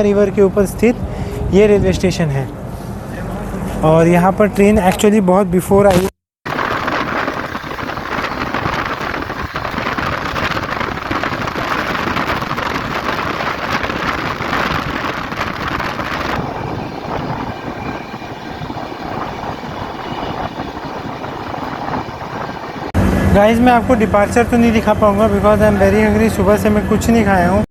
River के ऊपर स्थित ये रेलवे स्टेशन है और यहाँ पर ट्रेन एक्चुअली बहुत बिफोर आई। गाइस मैं आपको डिपार्चर तो नहीं दिखा पाऊँगा because I am very hungry. सुबह से मैं कुछ नहीं खाया हूँ।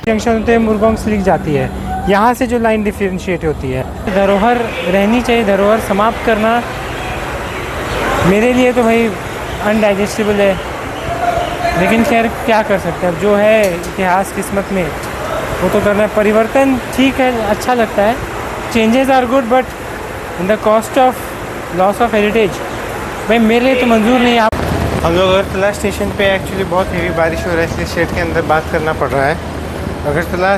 जंक्शन होते हैं मुरगोंग से लिख जाती है। यहाँ से जो लाइन डिफरेंशिएट होती है, धरोहर रहनी चाहिए, धरोहर समाप्त करना मेरे लिए तो भाई अनडाइजेस्टेबल है, लेकिन खैर क्या कर सकते हैं। अब जो है इतिहास किस्मत में वो तो करना है। परिवर्तन ठीक है, अच्छा लगता है, changes are good, but in the cost of loss of heritage भाई मेरे लिए तो मंजूर नहीं। आप हम लोग अगरतला स्टेशन पे एक्चुअली बहुत हेवी बारिश हो रहा है, इसलिए शेड के अंदर बात करना पड़ रहा है। अगरतला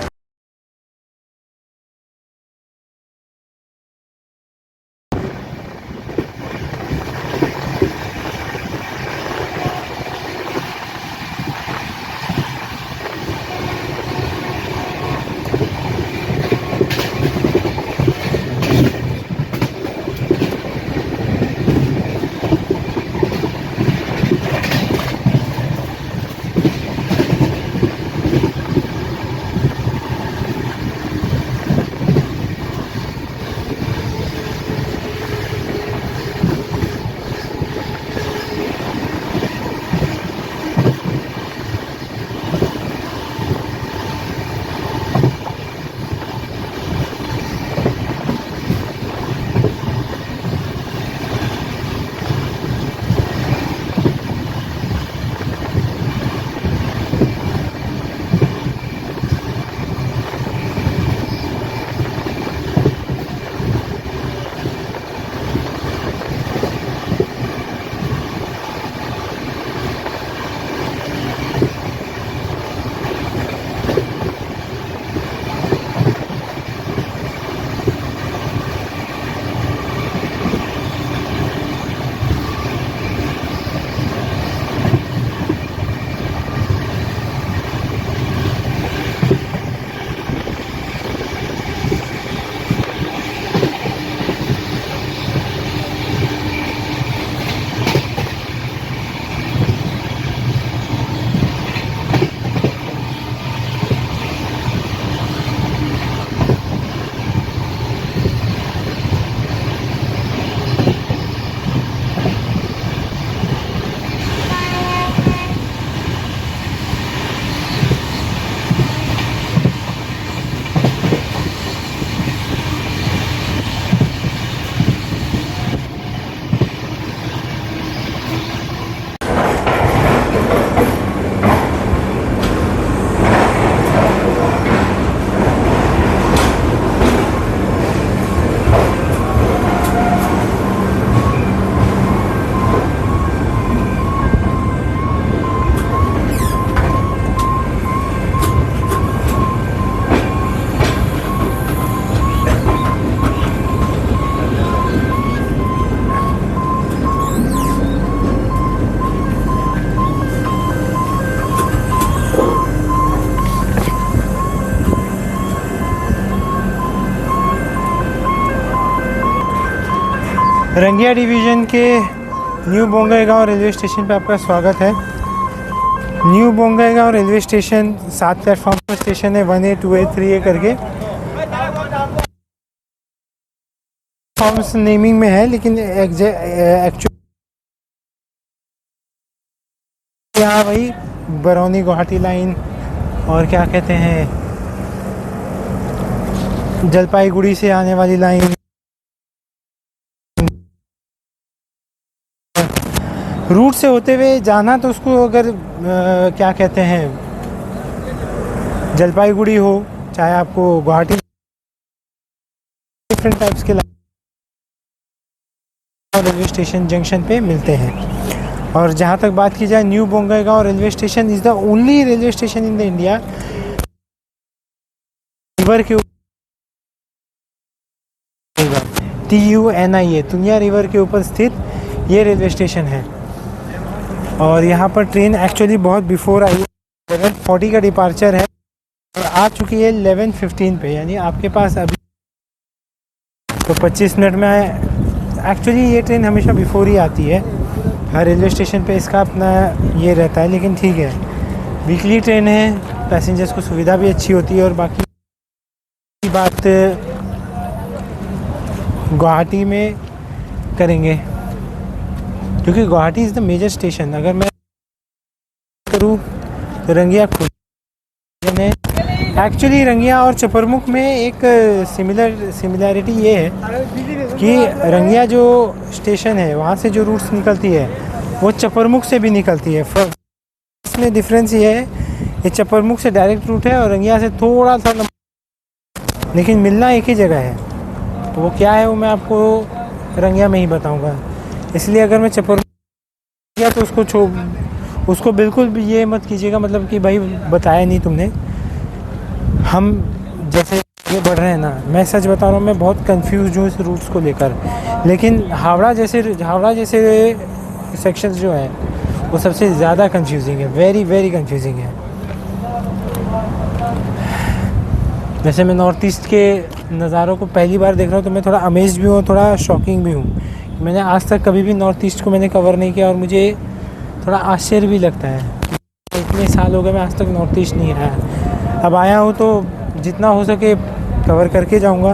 रंगिया डिवीज़न के न्यू बोंगईगांव रेलवे स्टेशन पे आपका स्वागत है। New Bongaigaon railway station 7 platform पर स्टेशन है, 1A 2A 3A करके। प्लेटफॉर्म्स नेमिंग में है, लेकिन एक्चुअली यहाँ वही बरौनी गुवाहाटी लाइन और क्या कहते हैं जलपाईगुड़ी से आने वाली लाइन, रूट से होते हुए जाना तो उसको अगर क्या कहते हैं, जलपाईगुड़ी हो, चाहे आपको गुवाहाटी, डिफरेंट टाइप्स के रेलवे स्टेशन जंक्शन पे मिलते हैं। और जहाँ तक बात की जाए, new Bongaigaon railway station is the only railway station in the India river के TUNIA तुनिया रिवर के ऊपर स्थित ये रेलवे स्टेशन है। और यहाँ पर ट्रेन एक्चुअली बहुत बिफोर आई, 11:40 का डिपार्चर है और आ चुकी है 11:15 पे, यानी आपके पास अभी तो 25 मिनट में एक्चुअली ये ट्रेन हमेशा बिफोर ही आती है, हर रेलवे स्टेशन पे इसका अपना ये रहता है, लेकिन ठीक है, वीकली ट्रेन है, पैसेंजर्स को सुविधा भी अच्छी होती है। और बाकी की बात गुवाहाटी में करेंगे, क्योंकि Guwahati is the major station. अगर मैं करूँ तो रंगिया खुद है, एक्चुअली रंगिया और चपरमुख में एक सिमिलैरिटी ये है कि रंगिया जो स्टेशन है वहाँ से जो रूट्स निकलती है वो चपरमुख से भी निकलती है। इसमें डिफरेंस ये है, ये चपरमुख से डायरेक्ट रूट है और रंगिया से थोड़ा सा लेकिन मिलना एक ही जगह है। तो वो क्या है वो मैं आपको रंगिया में ही बताऊंगा। इसलिए अगर मैं चपरमुख गया तो उसको बिल्कुल भी ये मत कीजिएगा, मतलब कि भाई बताया नहीं तुमने। हम जैसे ये बढ़ रहे हैं ना, मैं सच बता रहा हूँ, मैं बहुत कंफ्यूज हूँ इस रूट्स को लेकर। लेकिन हावड़ा जैसे सेक्शंस जो हैं वो सबसे ज़्यादा कंफ्यूजिंग है, वेरी वेरी कंफ्यूजिंग है। वैसे मैं नॉर्थ ईस्ट के नज़ारों को पहली बार देख रहा हूँ तो मैं थोड़ा अमेज्ड भी हूँ, थोड़ा शॉकिंग भी हूँ। मैंने आज तक कभी भी नॉर्थ ईस्ट को मैंने कवर नहीं किया और मुझे थोड़ा आश्चर्य भी लगता है। इतने साल हो गए मैं आज तक नॉर्थ ईस्ट नहीं आया। अब आया हूँ तो जितना हो सके कवर करके जाऊँगा,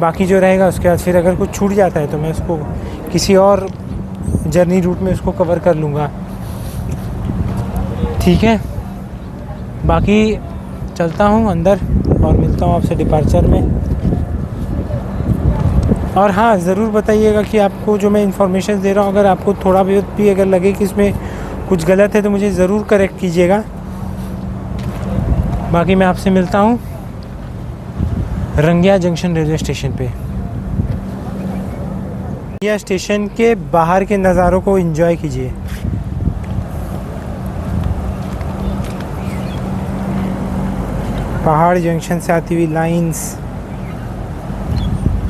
बाकी जो रहेगा उसके बाद फिर अगर कुछ छूट जाता है तो मैं उसको किसी और जर्नी रूट में उसको कवर कर लूँगा, ठीक है। बाकी चलता हूँ अंदर और मिलता हूँ आपसे डिपार्चर में। और हाँ, ज़रूर बताइएगा कि आपको जो मैं इन्फॉर्मेशन दे रहा हूँ, अगर आपको थोड़ा बहुत भी अगर लगे कि इसमें कुछ गलत है तो मुझे ज़रूर करेक्ट कीजिएगा। बाकी मैं आपसे मिलता हूँ रंगिया जंक्शन रेलवे स्टेशन पे। रंगिया स्टेशन के बाहर के नज़ारों को एंजॉय कीजिए। पहाड़ जंक्शन से आती हुई लाइंस।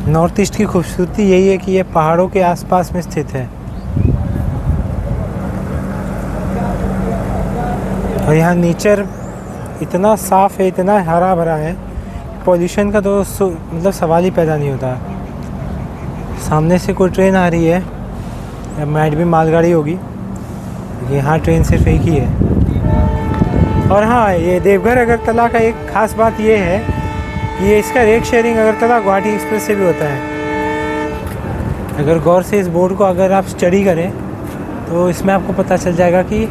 नॉर्थ ईस्ट की खूबसूरती यही है कि ये पहाड़ों के आसपास में स्थित है और यहाँ नेचर इतना साफ़ है, इतना हरा भरा है, पॉल्यूशन का तो मतलब सवाल ही पैदा नहीं होता। सामने से कोई ट्रेन आ रही है, या मैट भी मालगाड़ी होगी, यहाँ ट्रेन सिर्फ एक ही है। और हाँ, ये देवघर अगरतला का एक ख़ास बात ये है कि ये इसका rate sharing Agartala Guwahati express से भी होता है। अगर गौर से इस बोर्ड को अगर आप स्टडी करें तो इसमें आपको पता चल जाएगा कि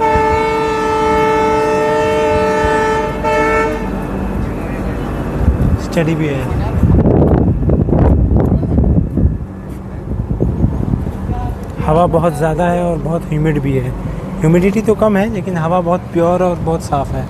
स्टडी भी है। हवा बहुत ज़्यादा है और बहुत ह्यूमिड भी है। ह्यूमिडिटी तो कम है लेकिन हवा बहुत प्योर और बहुत साफ़ है।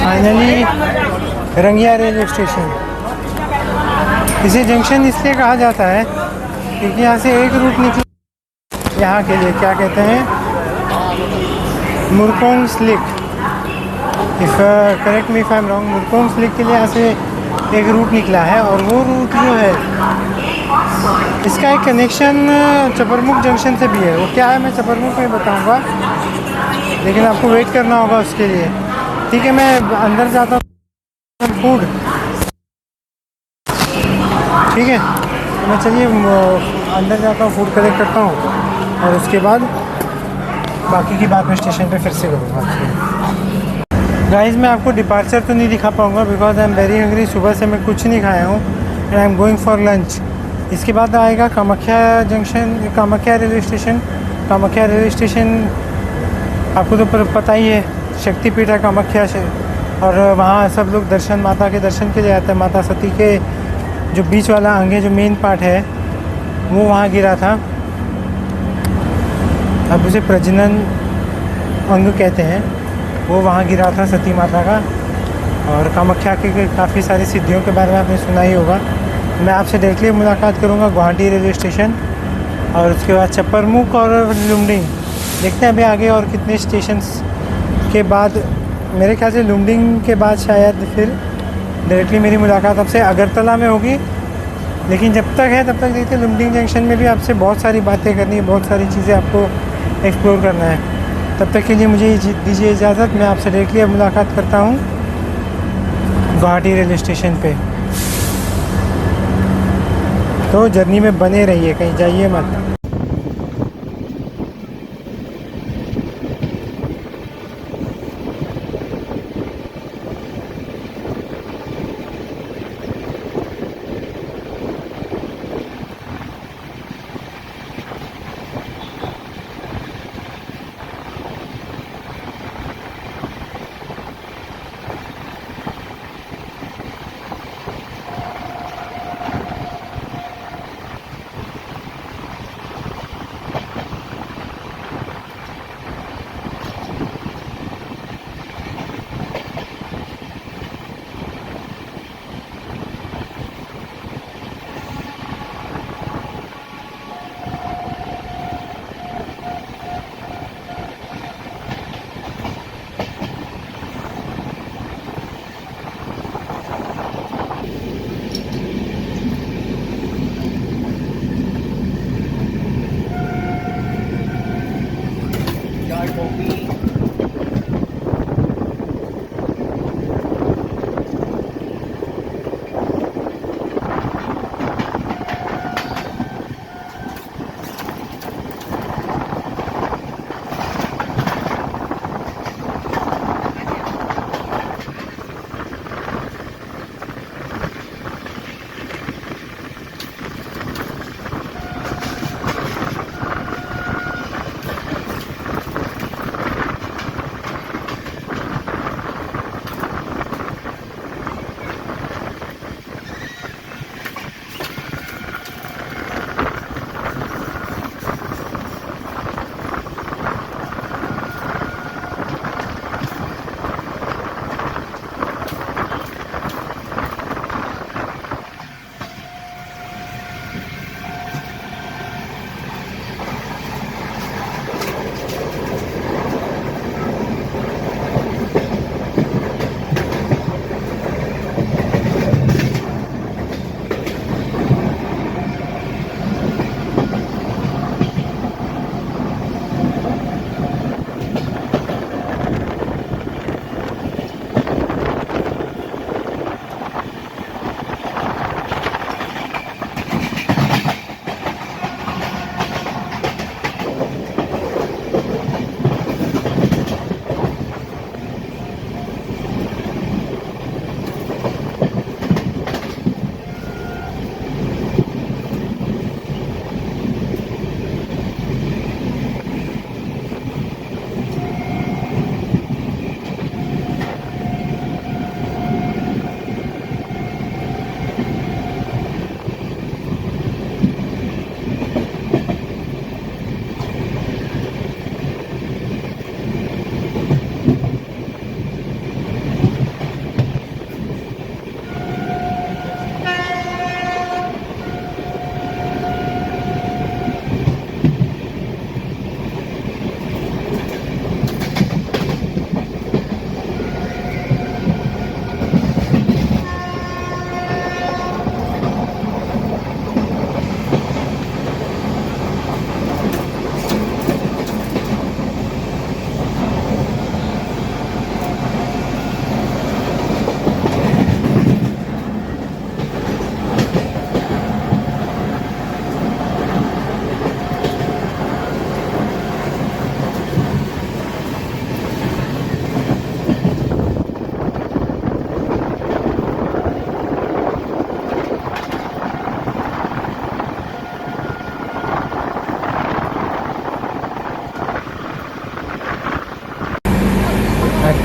Finally Rangia railway station. इसे जंक्शन इसलिए कहा जाता है क्योंकि यहाँ से एक रूट निकला यहाँ के लिए, क्या कहते हैं, Murkong Selek. If correct me if I am wrong, Murkong Selek के लिए यहाँ से एक रूट निकला है। और वो रूट जो है, इसका एक कनेक्शन चपरमुख जंक्शन से भी है। वो क्या है मैं चपरमुख में बताऊँगा, लेकिन आपको वेट करना होगा उसके लिए। ठीक है, मैं अंदर जाता हूँ फूड। ठीक है, तो मैं चलिए अंदर जाता हूँ, फूड कलेक्ट करता हूँ और उसके बाद बाकी की बात मैं स्टेशन पे फिर से करूँगा। गाइस, मैं आपको डिपार्चर तो नहीं दिखा पाऊँगा because I am very hungry. सुबह से मैं कुछ नहीं खाया हूँ and I am going for lunch. इसके बाद आएगा Kamakhya junction, Kamakhya railway station. Kamakhya railway station आपको तो पता ही है, शक्तिपीठ है कामाख्या से। और वहाँ सब लोग दर्शन, माता के दर्शन के लिए आते हैं। माता सती के जो बीच वाला अंग है, जो मेन पार्ट है, वो वहाँ गिरा था। अब उसे प्रजनन अंग कहते हैं। वो वहाँ गिरा था सती माता का। और कामाख्या के काफ़ी सारी सिद्धियों के बारे में आपने सुना ही होगा। मैं आपसे डायरेक्टली मुलाकात करूँगा गुवाहाटी रेलवे स्टेशन और उसके बाद चपरमुख और लुमडिंग। देखते हैं अभी आगे और कितने स्टेशंस के बाद। मेरे ख्याल से लुमडिंग के बाद शायद फिर डायरेक्टली मेरी मुलाकात आपसे अगरतला में होगी। लेकिन जब तक है तब तक देखते हैं, लुमडिंग जंक्शन में भी आपसे बहुत सारी बातें करनी है, बहुत सारी चीज़ें आपको एक्सप्लोर करना है। तब तक के लिए मुझे दीजिए इजाज़त। मैं आपसे डायरेक्टली अब मुलाकात करता हूँ गुवाहाटी रेलवे स्टेशन पे। तो जर्नी में बने रहिए, कहीं जाइए मत।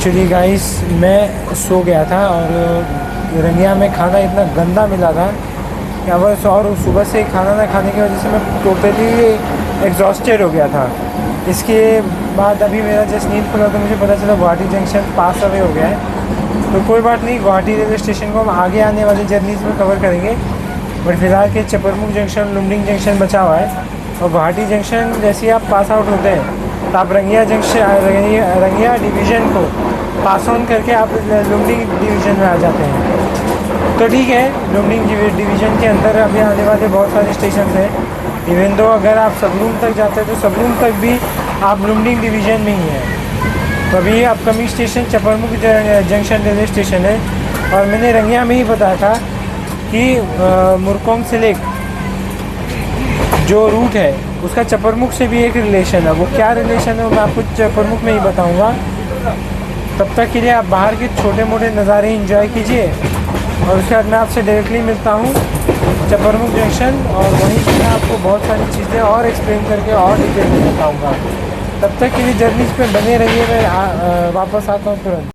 एक्चुअली गाइस मैं सो गया था और रंगिया में खाना इतना गंदा मिला था कि बस, और सुबह से खाना ना खाने की वजह से मैं टोटली एग्जॉस्टेड हो गया था। इसके बाद अभी मेरा जस्ट नींद खुला तो मुझे पता चला गुवाहाटी जंक्शन पास अवे हो गया है। तो कोई बात नहीं, गुवाहाटी रेलवे स्टेशन को हम आगे आने वाली जर्नीज़ में कवर करेंगे, बट फिलहाल के चपरमुख जंक्शन, लुमडिंग जंक्शन बचा हुआ है। और गुवाहाटी जंक्शन जैसे ही आप पास आउट होते हैं तो आप रंगिया जंक्शन, रंगिया डिवीज़न को पास ऑन करके आप लुमडिंग डिवीज़न में आ जाते हैं। तो ठीक है, लुमडिंग डिवीज़न के अंदर अभी आने वाले बहुत सारे स्टेशन हैं। इवन दो अगर आप सबरूम तक जाते हैं तो सबरूम तक भी आप लुमडिंग डिवीज़न में ही हैं। तो अभी upcoming station Chaparmukh junction railway station है। और मैंने रंगिया में ही बताया था कि मुरकोंग से लेक जो रूट है उसका चपरमुख से भी एक रिलेशन है। वो क्या रिलेशन है वो मैं आपको चपरमुख में ही बताऊंगा। तब तक के लिए आप बाहर के छोटे मोटे नज़ारे एंजॉय कीजिए और उसके बाद मैं आपसे डायरेक्टली मिलता हूँ चपरमुख जंक्शन, और वहीं से मैं आपको बहुत सारी चीज़ें और एक्सप्लेन करके और डिटेल में बताऊँगा। तब तक के लिए जर्नीज पे बने रहिए, मैं वापस आता हूँ तुरंत।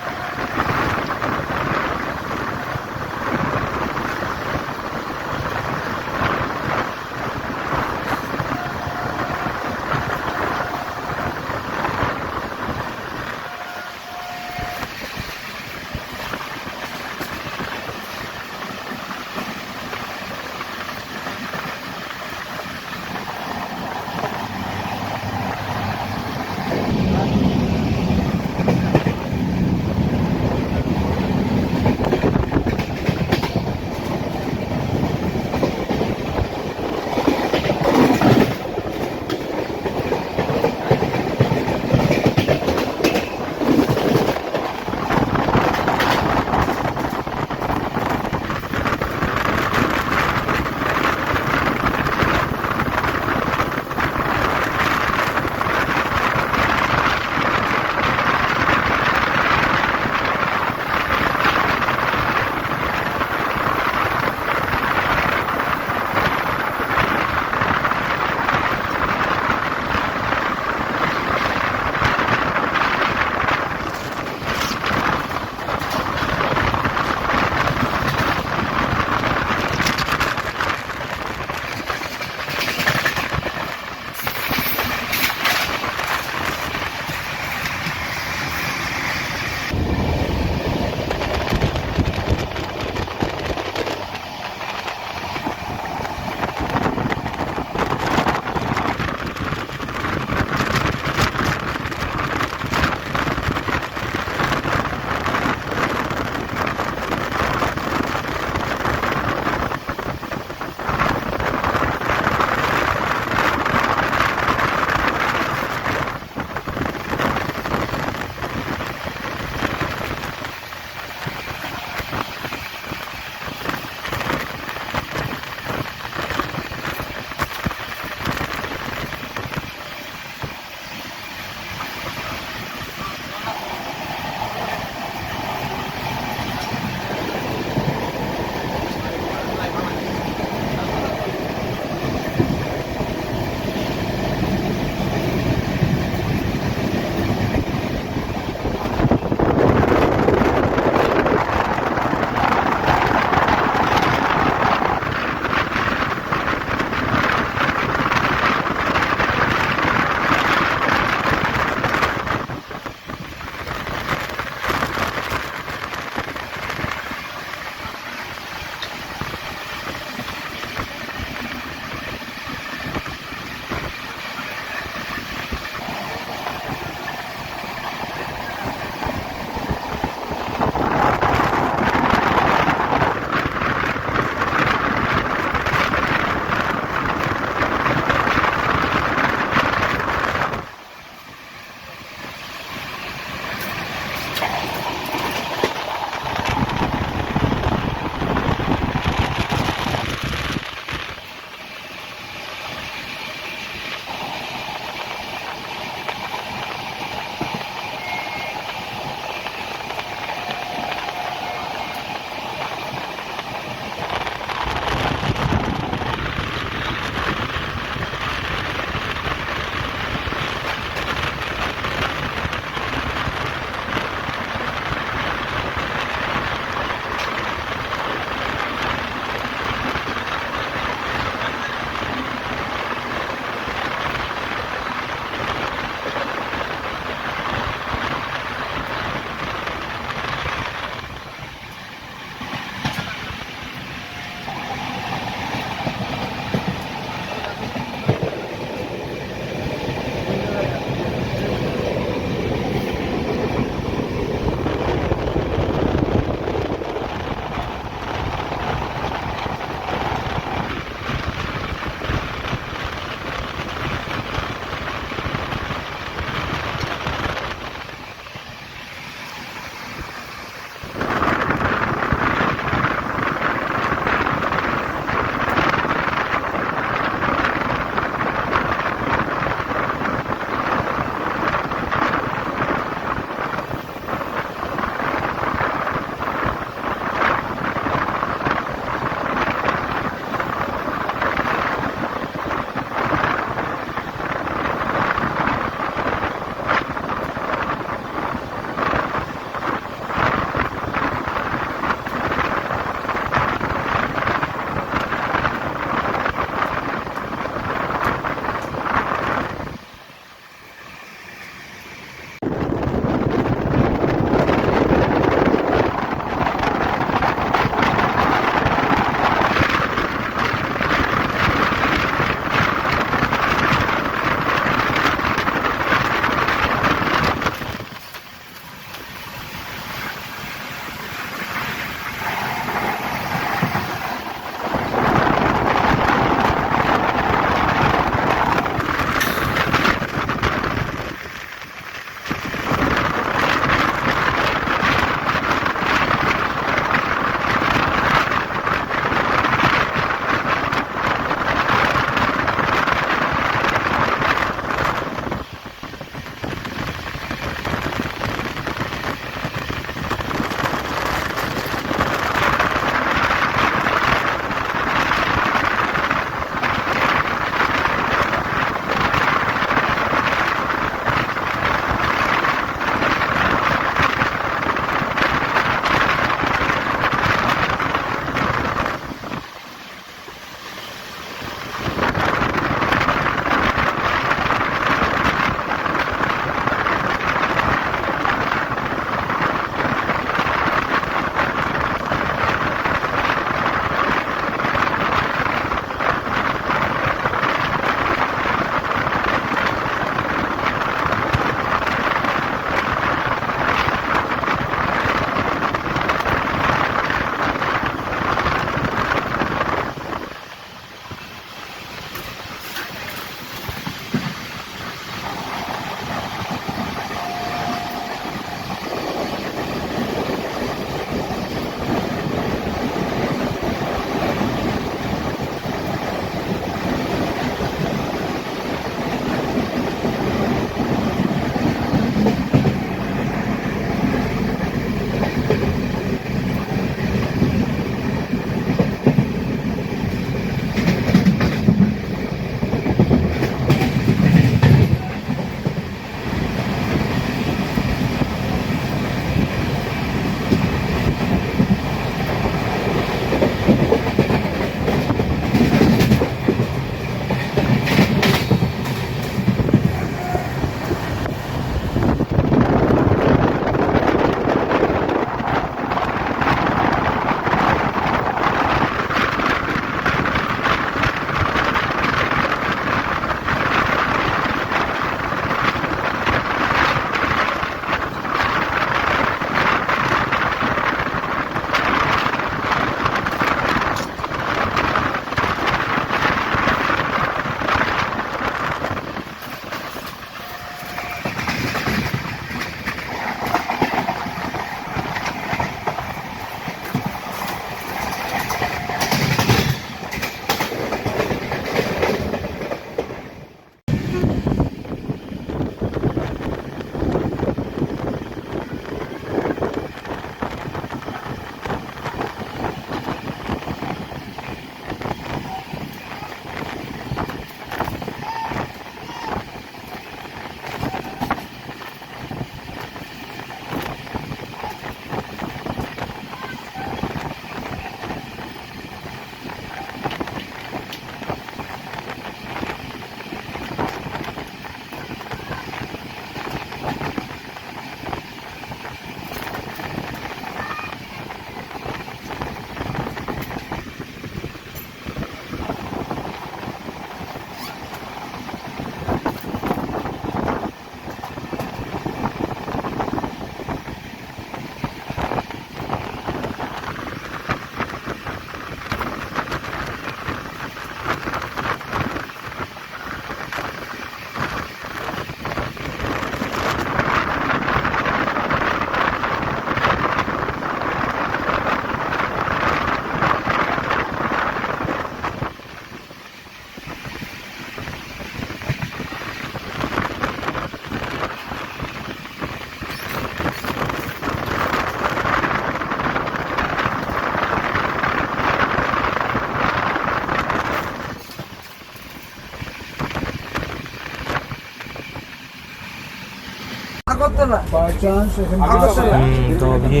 तो अभी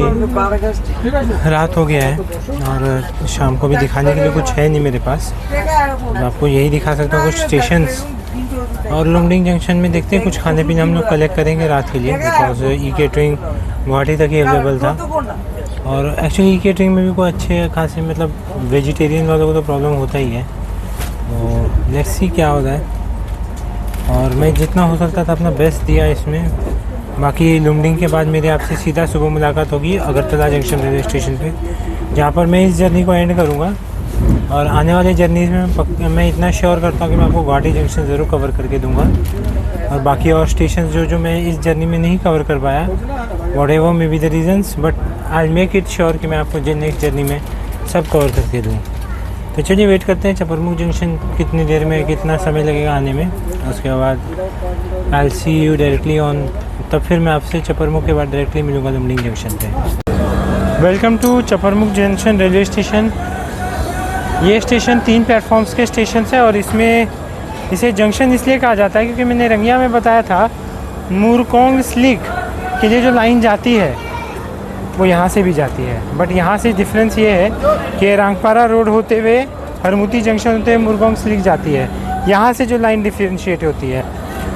रात हो गया है और शाम को भी दिखाने के लिए कुछ है नहीं मेरे पास। तो आपको यही दिखा सकता हूँ कुछ स्टेशंस, और लुमडिंग जंक्शन में देखते हैं कुछ खाने पीने हम लोग कलेक्ट करेंगे रात के लिए, बिकॉज ई केटरिंग गुवाहाटी तक ही अवेलेबल था। और एक्चुअली ई केटरिंग में भी कोई अच्छे खासे मतलब वेजिटेरियन वालों को तो प्रॉब्लम होता ही है, तो लेट्स सी क्या होता है। और मैं जितना हो सकता था अपना बेस्ट दिया इसमें। बाकी लुमडिंग के बाद मेरे आपसे सीधा सुबह मुलाकात होगी अगरतला जंक्शन रेलवे स्टेशन पे, जहाँ पर मैं इस जर्नी को एंड करूँगा। और आने वाले जर्नीज़ में मैं इतना श्योर करता हूँ कि मैं आपको गुवाहाटी जंक्शन ज़रूर कवर करके दूँगा, और बाकी और स्टेशन जो मैं इस जर्नी में नहीं कवर कर पाया, whatever may be the reasons, but I make it sure कि मैं आपको नेक्स्ट जर्नी में सब कवर करके दूँ। तो चलिए वेट करते हैं चपरमुख जंक्शन कितनी देर में, कितना समय लगेगा आने में। उसके बाद I see you directly on, तब फिर मैं आपसे चपरमुख के बाद डायरेक्टली मिलूँगा लुमडिंग जंक्शन पे। Welcome to Chaparmukh junction railway station. ये स्टेशन 3 प्लेटफॉर्म्स के स्टेशन है, और इसमें इसे जंक्शन इसलिए कहा जाता है क्योंकि मैंने रंगिया में बताया था मुरकोंग स्लिक के लिए जो लाइन जाती है वो यहाँ से भी जाती है। बट यहाँ से डिफरेंस ये है कि रांगपारा रोड होते हुए हरमुती जंक्शन होते हुए मुरकोंग स्लिक जाती है, यहाँ से जो लाइन डिफरेंशिएट होती है।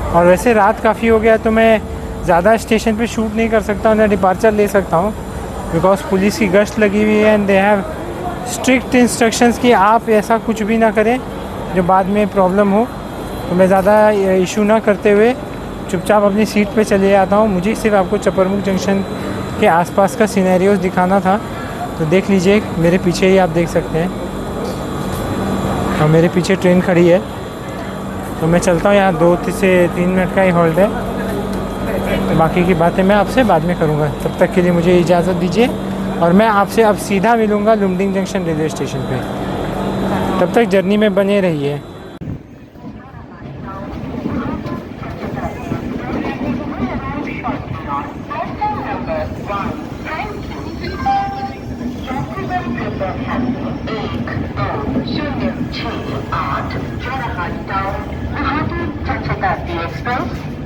और वैसे रात काफ़ी हो गया तो मैं ज़्यादा स्टेशन पे शूट नहीं कर सकता हूँ, ना डिपार्चर ले सकता हूँ, बिकॉज पुलिस की गश्त लगी हुई है and they have strict instructions कि आप ऐसा कुछ भी ना करें जो बाद में प्रॉब्लम हो। तो मैं ज़्यादा इशू ना करते हुए चुपचाप अपनी सीट पे चले जाता हूँ। मुझे सिर्फ आपको चपरमुख जंक्शन के आसपास का सिनेरियोस दिखाना था, तो देख लीजिए मेरे पीछे ही आप देख सकते हैं, और मेरे पीछे ट्रेन खड़ी है। तो मैं चलता हूँ, यहाँ 2 से 3 मिनट का ही हॉल्ट है, तो बाकी की बातें मैं आपसे बाद में करूँगा। तब तक के लिए मुझे इजाज़त दीजिए, और मैं आपसे अब सीधा मिलूँगा लुमडिंग जंक्शन रेलवे स्टेशन पे। तब तक जर्नी में बने रहिए।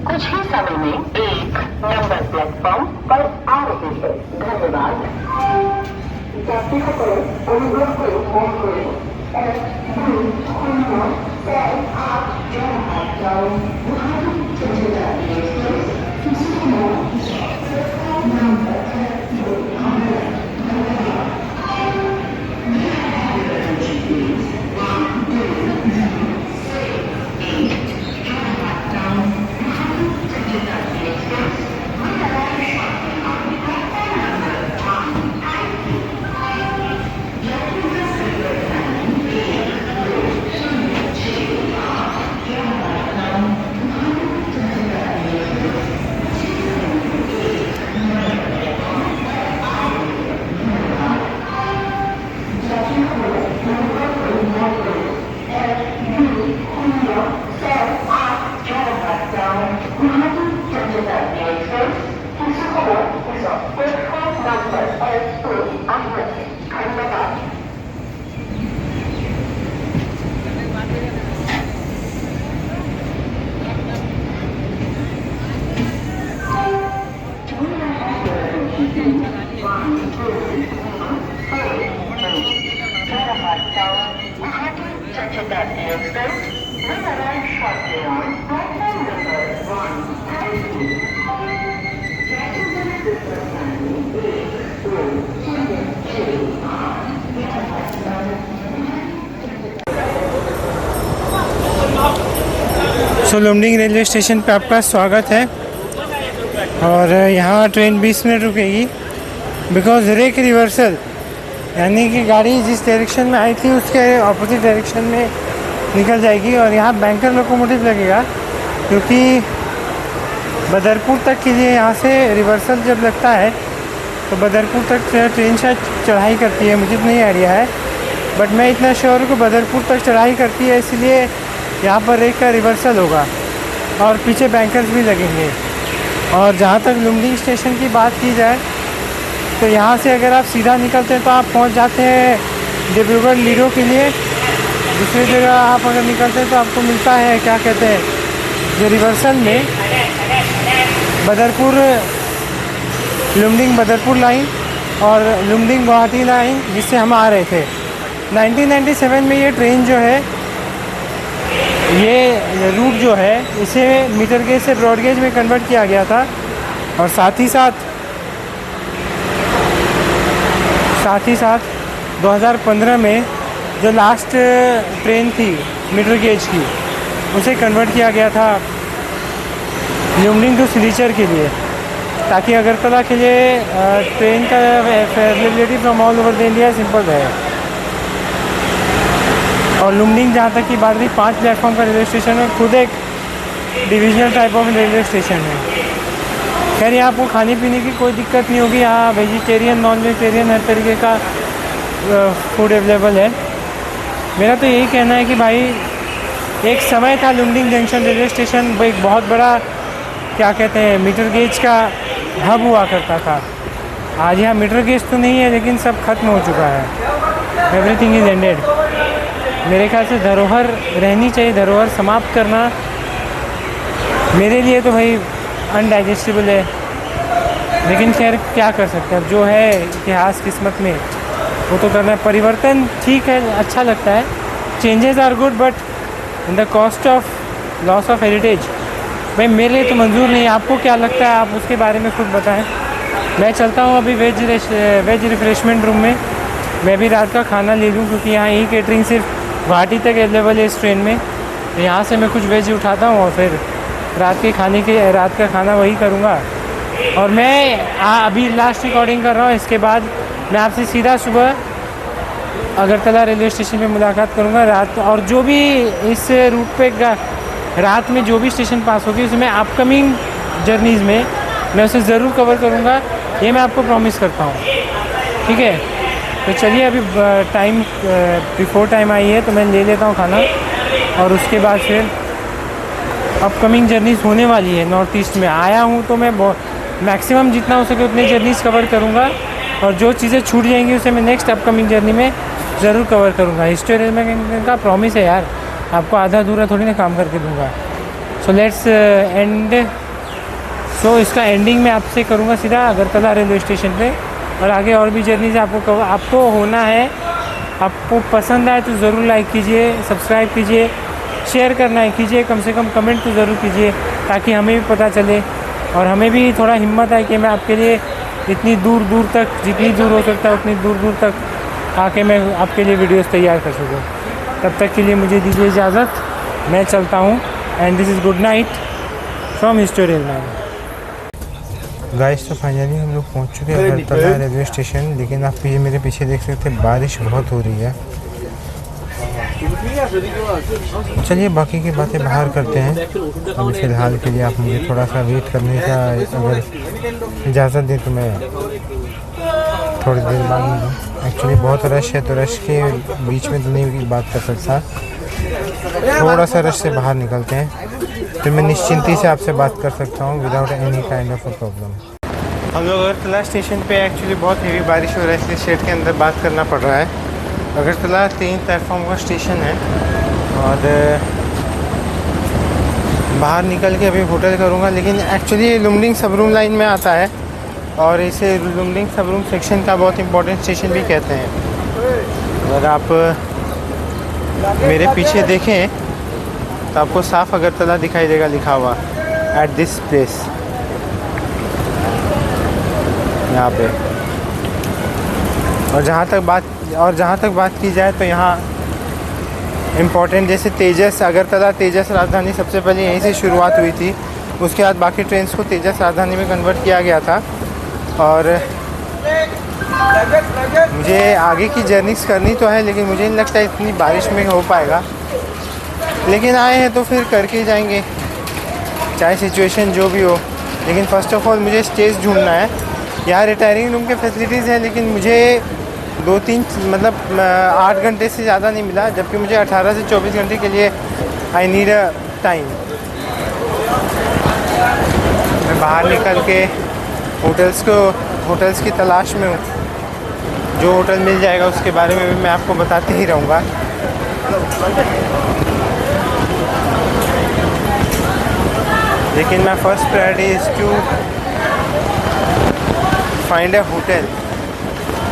कुछ ही समय में 1 नंबर प्लेटफॉर्म पर आ रही है। धन्यवाद। यात्रियों को अनुग्रह करो फोन करो सो लुमडिंग रेलवे स्टेशन पे आपका स्वागत है, और यहाँ ट्रेन 20 मिनट रुकेगी, बिकॉज रेक रिवर्सल यानी कि गाड़ी जिस डायरेक्शन में आई थी उसके ऑपोजिट डायरेक्शन में निकल जाएगी। और यहाँ बैंकर लोकोमोटिव लगेगा, क्योंकि बदरपुर तक के लिए यहाँ से रिवर्सल जब लगता है तो बदरपुर तक ट्रेन शायद चढ़ाई करती है, मुझे नहीं आइडिया है, बट मैं इतना श्योर हूँ कि बदरपुर तक चढ़ाई करती है, इसलिए यहाँ पर रेक का रिवर्सल होगा और पीछे बैंकर्स भी लगेंगे। और जहाँ तक लुमडिंग स्टेशन की बात की जाए तो यहाँ से अगर आप सीधा निकलते हैं तो आप पहुँच जाते हैं डिब्रूगढ़ लीडो के लिए। दूसरी जगह आप अगर निकलते हैं तो आपको मिलता है क्या कहते हैं जो रिवर्सल में बदरपुर लुमडिंग बदरपुर लाइन और लुमडिंग गुवाहाटी लाइन, जिससे हम आ रहे थे। 1997 में ये ट्रेन जो है, ये रूट जो है, इसे मीटर गेज से ब्रॉड गेज में कन्वर्ट किया गया था। और साथ ही साथ 2015 में जो लास्ट ट्रेन थी मीटर गेज की, उसे कन्वर्ट किया गया था लुमडिंग टू सिलीचर के लिए, ताकि अगरतला के लिए ट्रेन का availability from all over the India simple रहे। और लुमडिंग जहाँ तक की बात रही, 5 प्लेटफॉर्म का रेलवे स्टेशन है, खुद एक divisional type of railway station है। खैर यहाँ आपको खाने पीने की कोई दिक्कत नहीं होगी, यहाँ वेजिटेरियन नॉन वेजिटेरियन हर तरीके का फूड अवेलेबल है। मेरा तो यही कहना है कि भाई, एक समय था लुमडिंग जंक्शन रेलवे स्टेशन एक बहुत बड़ा, क्या कहते हैं, मीटर गेज का हब हुआ करता था। आज यहाँ मीटर गेज तो नहीं है, लेकिन सब खत्म हो चुका है, एवरीथिंग इज़ एंडेड। मेरे ख्याल से धरोहर रहनी चाहिए, धरोहर समाप्त करना मेरे लिए तो भाई अनडाइजेस्टिबल है। लेकिन खैर क्या कर सकते हैं, अब जो है इतिहास किस्मत में वो तो करना है। परिवर्तन ठीक है, अच्छा लगता है, changes are good, but in the cost of loss of heritage भाई मेरे लिए तो मंजूर नहीं है। आपको क्या लगता है, आप उसके बारे में खुद बताएं। मैं चलता हूँ अभी वेज रिफ्रेशमेंट रूम में, मैं भी रात का खाना ले लूँ, क्योंकि यहाँ ई केटरिंग सिर्फ गुवाहाटी तक अवेलेबल है इस ट्रेन में। तो यहाँ से मैं कुछ वेज उठाता हूँ और फिर रात का खाना वही करूँगा। और मैं अभी लास्ट रिकॉर्डिंग कर रहा हूँ, इसके बाद मैं आपसे सीधा सुबह अगरतला रेलवे स्टेशन पे मुलाकात करूँगा रात। और जो भी इस रूट पे रात में जो भी स्टेशन पास होगी, उसमें अपकमिंग जर्नीज़ में मैं उसे ज़रूर कवर करूँगा, ये मैं आपको प्रॉमिस करता हूँ, ठीक है। तो चलिए, अभी टाइम बिफोर टाइम आई है, तो मैं ले लेता हूँ खाना, और उसके बाद फिर अपकमिंग जर्नीज़ होने वाली है। नॉर्थ ईस्ट में आया हूँ तो मैं मैक्सिमम जितना हो सके उतने जर्नीज़ कवर करूँगा, और जो चीज़ें छूट जाएंगी उसे मैं नेक्स्ट अपकमिंग जर्नी में ज़रूर कवर करूँगा। हिस्ट्री रेल का प्रॉमिस है यार, आपको आधा अधूरा थोड़ी ना काम करके दूँगा। सो लेट्स एंड, सो इसका एंडिंग मैं आपसे करूँगा सीधा अगरतला रेलवे स्टेशन पे। और आगे और भी जर्नीज आपको होना है। आपको पसंद आए तो ज़रूर लाइक कीजिए, सब्सक्राइब कीजिए, शेयर करना है कीजिए, कम से कम कमेंट तो ज़रूर कीजिए, ताकि हमें भी पता चले और हमें भी थोड़ा हिम्मत आए कि मैं आपके लिए इतनी दूर दूर तक, जितनी दूर हो सकता है उतनी दूर दूर तक आके मैं आपके लिए वीडियोस तैयार कर सकूँ। तब तक के लिए मुझे दीजिए इजाज़त, मैं चलता हूँ। And this is good night from history rail man. Guys, तो फाइनली हम लोग पहुँच चुके हैं अगरतला रेलवे स्टेशन। लेकिन आप ये मेरे पीछे देख सकते हैं, बारिश बहुत हो रही है। चलिए बाकी की बातें बाहर करते हैं। अभी फ़िलहाल के लिए आप मुझे थोड़ा सा वेट करने का अगर इजाज़त दें तो मैं थोड़ी देर बाद मिलूँ। एक्चुअली बहुत रश है, तो रश के बीच में तो नहीं बात कर सकता, थोड़ा सा रश से बाहर निकलते हैं, फिर मैं निश्चिंती से आपसे बात कर सकता हूँ without any kind of a problem. हम लोग अगरतला स्टेशन पे एक्चुअली बहुत हेवी बारिश हो रहा है, इसलिए शेड के अंदर बात करना पड़ रहा है। अगरतला 3 प्लेटफॉर्म का स्टेशन है, और बाहर निकल के अभी होटल करूँगा। लेकिन एक्चुअली लुमडिंग सबरूम लाइन में आता है, और इसे लुमडिंग सबरूम सेक्शन का बहुत इंपॉर्टेंट स्टेशन भी कहते हैं। अगर आप मेरे पीछे देखें तो आपको साफ अगरतला दिखाई देगा लिखा हुआ एट दिस प्लेस, यहाँ पे। और जहाँ तक बात की जाए तो यहाँ इम्पोर्टेंट जैसे तेजस, अगरतला तेजस राजधानी सबसे पहले यहीं से शुरुआत हुई थी। उसके बाद बाकी ट्रेन्स को तेजस राजधानी में कन्वर्ट किया गया था। और मुझे आगे की जर्नीस करनी तो है, लेकिन मुझे नहीं लगता इतनी बारिश में हो पाएगा। लेकिन आए हैं तो फिर करके ही जाएंगे, चाहे सिचुएशन जो भी हो। लेकिन फ़र्स्ट ऑफ ऑल मुझे स्टेज ढूंढना है। यहाँ रिटायरिंग रूम के फैसिलिटीज़ हैं, लेकिन मुझे 8 घंटे से ज़्यादा नहीं मिला, जबकि मुझे 18 से 24 घंटे के लिए आई नीड अ टाइम। मैं बाहर निकल के होटल्स की तलाश में हूँ। जो होटल मिल जाएगा उसके बारे में भी मैं आपको बताते ही रहूँगा। लेकिन मैं first priority is to find a hotel,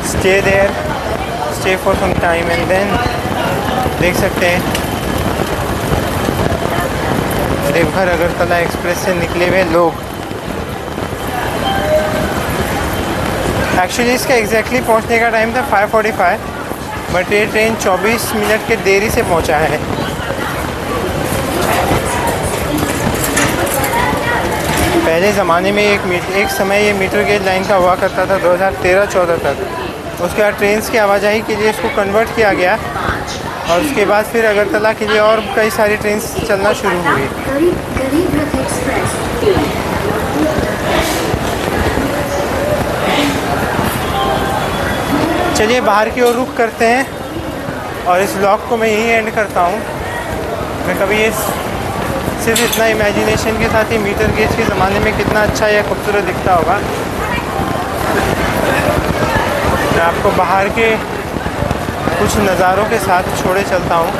stay there, stay for some time and then देख सकते हैं देवघर अगरतला एक्सप्रेस से निकले हुए लोग। एक्चुअली इसका एग्जैक्टली पहुंचने का टाइम था 5:45, बट ये ट्रेन 24 मिनट के देरी से पहुंचा है। पहले ज़माने में एक समय ये मीटर गेज लाइन का हुआ करता था 2013-14 तक। उसके बाद ट्रेन की आवाजाही के लिए इसको कन्वर्ट किया गया और उसके बाद फिर अगरतला के लिए और कई सारी ट्रेन चलना शुरू हुई। चलिए बाहर की ओर रुख करते हैं और इस व्लॉग को मैं यहीं एंड करता हूँ। मैं कभी ये सिर्फ इतना इमेजिनेशन के साथ ही मीटर गेज के ज़माने में कितना अच्छा या खूबसूरत दिखता होगा। मैं आपको बाहर के कुछ नज़ारों के साथ छोड़े चलता हूँ।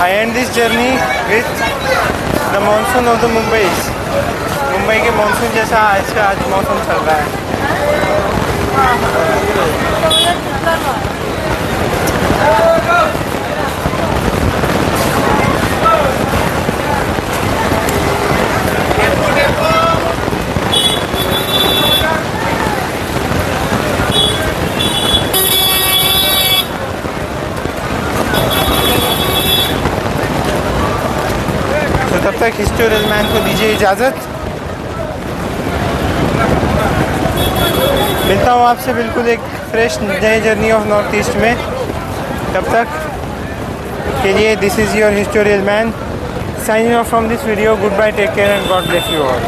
I end this journey with the monsoon of the Mumbai के मानसून जैसा इसका आज मौसम चल रहा है। तो तब तक हिस्टोरियल मैन को दीजिए इजाज़त। मिलता हूँ आपसे बिल्कुल एक फ्रेश नए जर्नी ऑफ नॉर्थ ईस्ट में। तब तक के लिए this is your historial man signing off from this video. Good bye, take care and God bless you all.